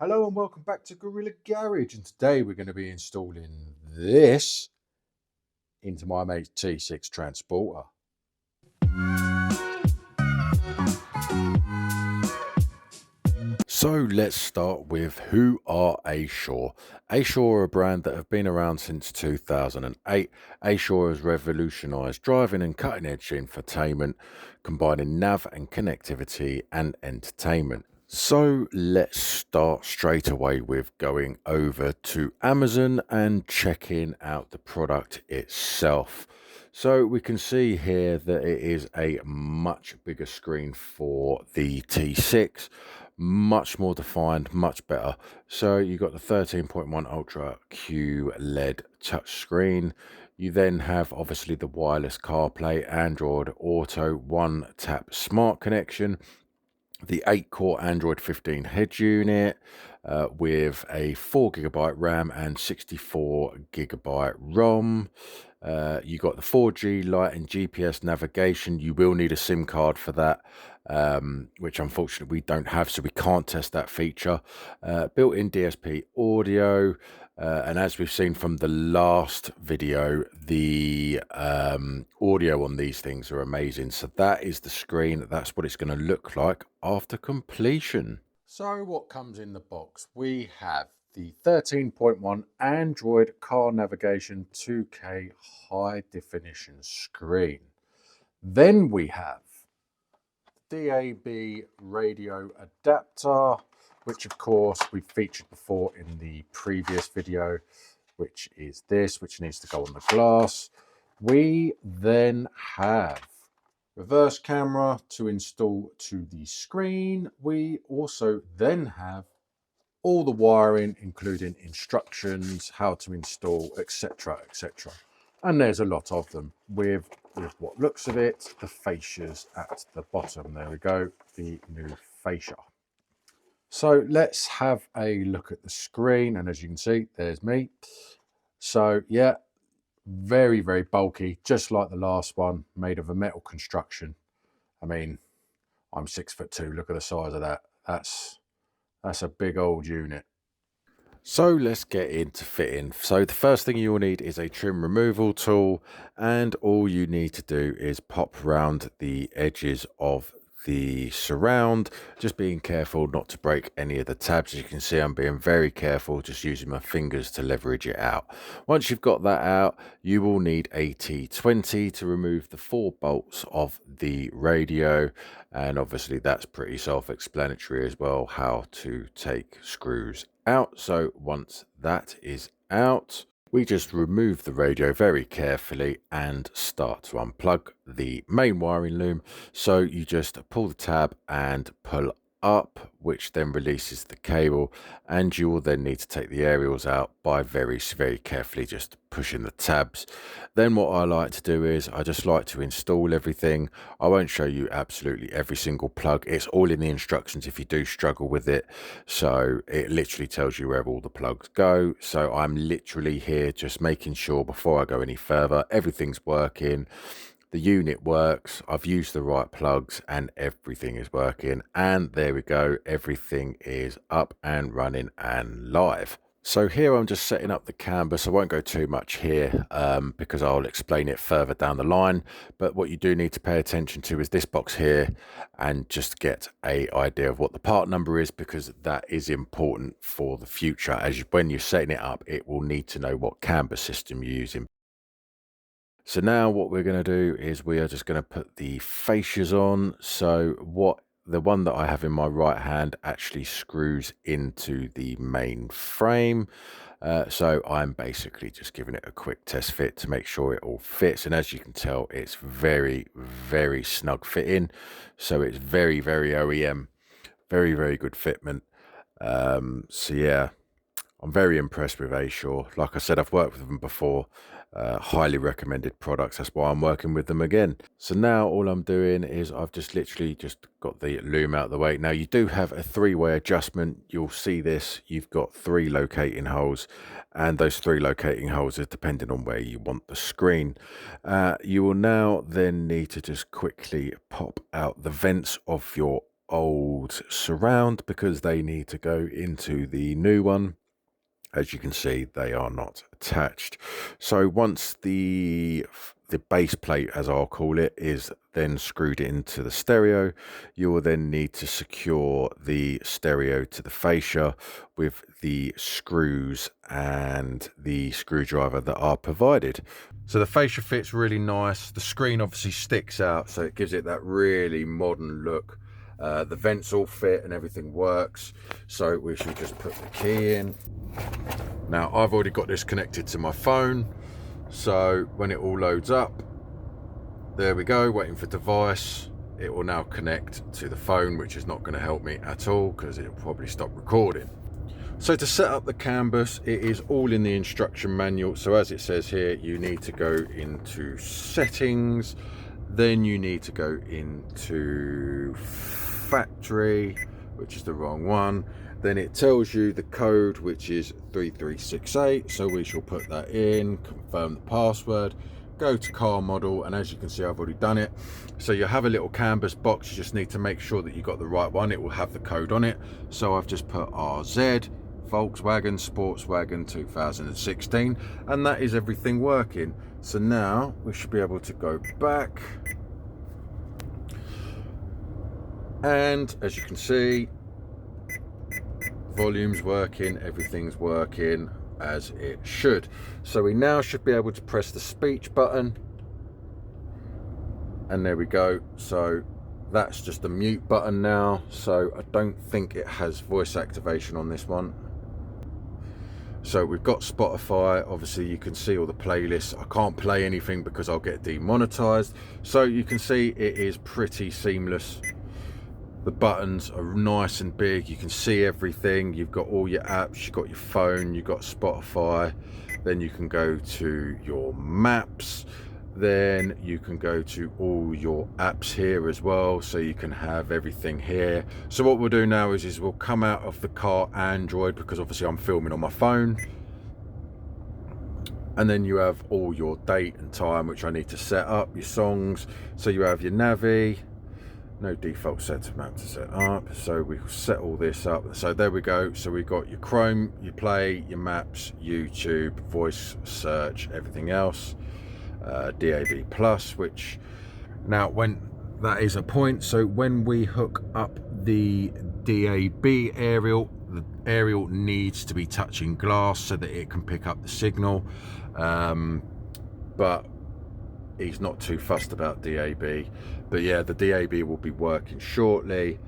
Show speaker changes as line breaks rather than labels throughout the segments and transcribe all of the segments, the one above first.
Hello and welcome back to Gorilla Garage, and today we're going to be installing this into my mate's T6 transporter. So let's start with who are Asshore. Asshore are a brand that have been around since 2008. Asshore has revolutionised driving and cutting edge infotainment, combining nav and connectivity and entertainment. So let's start straight away with going over to Amazon and checking out the product itself. So we can see here that it is a much bigger screen for the T6, much more defined, much better. So you've got the 13.1 Ultra QLED touchscreen. You then have obviously the wireless CarPlay, Android Auto, one tap smart connection, the 8-core Android 15 head unit with a 4GB RAM and 64GB ROM. You got the 4G light and GPS navigation. You will need a SIM card for that, which unfortunately we don't have, so we can't test that feature. Built-in DSP audio. And as we've seen from the last video, the audio on these things are amazing. So that is the screen. That's what it's going to look like after completion. So what comes in the box? We have the 13.1 Android car navigation 2K high definition screen. Then we have DAB radio adapter, which of course we've featured before in the previous video, which is this, which needs to go on the glass. We then have reverse camera to install to the screen. We also then have all the wiring, including instructions, how to install, etc, etc. And there's a lot of them with what looks of it, the fascias at the bottom. There we go, the new fascia. So let's have a look at the screen, and as you can see, there's me. So yeah, very, very bulky, just like the last one, made of a metal construction. I mean, I'm 6'2", look at the size of that. That's a big old unit. So let's get into fitting. So the first thing you will need is a trim removal tool, and all you need to do is pop around the edges of the surround, just being careful not to break any of the tabs. As you can see, I'm being very careful, just using my fingers to leverage it out. Once you've got that out, you will need a T20 to remove the 4 bolts of the radio, and obviously that's pretty self-explanatory as well, how to take screws out. So once that is out, we just remove the radio very carefully and start to unplug the main wiring loom. So you just pull the tab and pull up, which then releases the cable, and you will then need to take the aerials out by very carefully just pushing the tabs. Then what I like to do is I just like to install everything. I won't show you absolutely every single plug. It's all in the instructions if you do struggle with it. So it literally tells you where all the plugs go. So I'm literally here just making sure before I go any further, everything's working. The unit works, I've used the right plugs, and everything is working. And there we go, everything is up and running and live. So here I'm just setting up the canvas. I won't go too much here because I'll explain it further down the line. But what you do need to pay attention to is this box here, and just get an idea of what the part number is, because that is important for the future. When you're setting it up, it will need to know what canvas system you're using. So now what we're going to do is we are just going to put the fascias on. So the one that I have in my right hand actually screws into the main frame. So I'm basically just giving it a quick test fit to make sure it all fits. And as you can tell, it's very snug fitting. So it's very OEM, very good fitment. So yeah, I'm very impressed with Asshore. Like I said, I've worked with them before. Highly recommended products. That's why I'm working with them again. So now all I'm doing is I've just literally just got the loom out of the way. Now you do have a 3-way adjustment. You'll see this. You've got 3 locating holes, and those 3 locating holes are depending on where you want the screen. You will now then need to just quickly pop out the vents of your old surround because they need to go into the new one. As you can see, they are not attached. So once the base plate, as I'll call it, is then screwed into the stereo, you will then need to secure the stereo to the fascia with the screws and the screwdriver that are provided. So the fascia fits really nice. The screen obviously sticks out, so it gives it that really modern look. The vents all fit and everything works. So we should just put the key in. Now I've already got this connected to my phone, so when it all loads up, there we go, waiting for device. It will now connect to the phone, which is not going to help me at all because it'll probably stop recording. So to set up the CAN bus, it is all in the instruction manual. So as it says here, you need to go into settings, then you need to go into factory, which is the wrong one. Then it tells you the code, which is 3368. So we shall put that in, confirm the password, go to car model, and as you can see, I've already done it. So you have a little CAN bus box. You just need to make sure that you got the right one. It will have the code on it. So I've just put RZ, Volkswagen Sportswagen 2016, and that is everything working. So now we should be able to go back. And as you can see, volume's working, everything's working as it should. So we now should be able to press the speech button, and there we go. So that's just the mute button now. So I don't think it has voice activation on this one. So we've got Spotify. Obviously you can see all the playlists. I can't play anything because I'll get demonetized. So you can see it is pretty seamless. The buttons are nice and big. You can see everything. You've got all your apps, you've got your phone, you've got Spotify. Then you can go to your maps. Then you can go to all your apps here as well. So you can have everything here. So what we'll do now is we'll come out of the car Android, because obviously I'm filming on my phone. And then you have all your date and time, which I need to set up, your songs. So you have your Navi. No default set map to set up, so we'll set all this up. So there we go. So we've got your Chrome, your Play, your Maps, YouTube, voice search, everything else. DAB plus, which now when that is a point, so when we hook up the DAB aerial, the aerial needs to be touching glass so that it can pick up the signal, but he's not too fussed about DAB. But yeah, the DAB will be working shortly.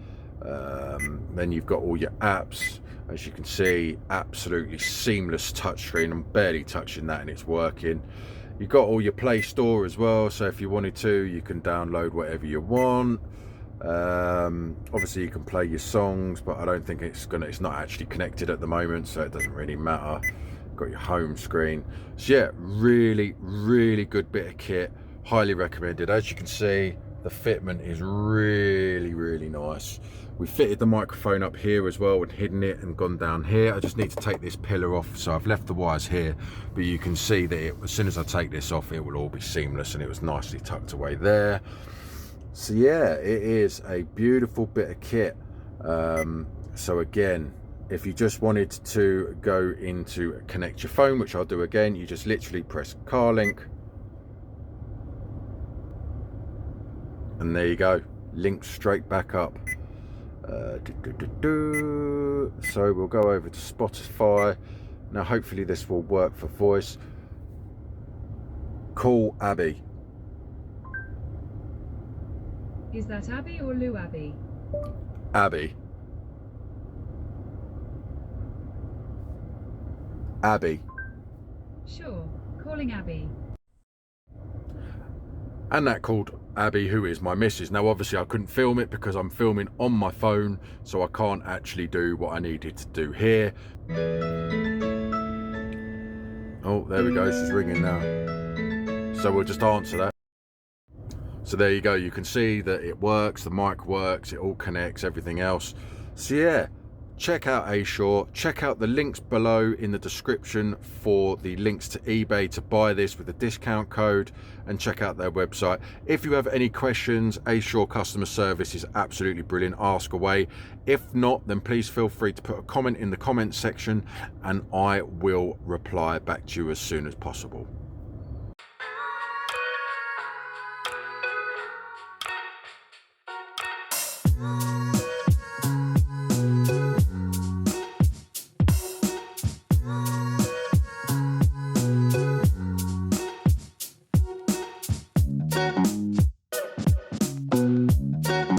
Then you've got all your apps. As you can see, absolutely seamless touchscreen. I'm barely touching that and it's working. You've got all your Play Store as well, so if you wanted to, you can download whatever you want. Obviously you can play your songs, but I don't think it's not actually connected at the moment, so it doesn't really matter. Got your home screen. So yeah, really good bit of kit, highly recommended. As you can see, the fitment is really nice. We fitted the microphone up here as well and hidden it and gone down here. I just need to take this pillar off, so I've left the wires here, but you can see that as soon as I take this off, it will all be seamless, and it was nicely tucked away there. So yeah, it is a beautiful bit of kit. So again, if you just wanted to go into connect your phone, which I'll do again, you just literally press car link, and there you go, link straight back up. So we'll go over to Spotify. Now hopefully this will work for voice. Call Abby.
Is that Abby or Lou Abby?
Abby. Abby.
Sure, calling Abby.
And that called Abby, who is my missus. Now obviously I couldn't film it because I'm filming on my phone, so I can't actually do what I needed to do here. Oh, there we go, she's ringing now. So we'll just answer that. So there you go, you can see that it works, the mic works, it all connects, everything else. So yeah, check out Asshore, check out the links below in the description for the links to eBay to buy this with a discount code, and check out their website. If you have any questions, Asshore customer service is absolutely brilliant. Ask away. If not, then please feel free to put a comment in the comments section and I will reply back to you as soon as possible.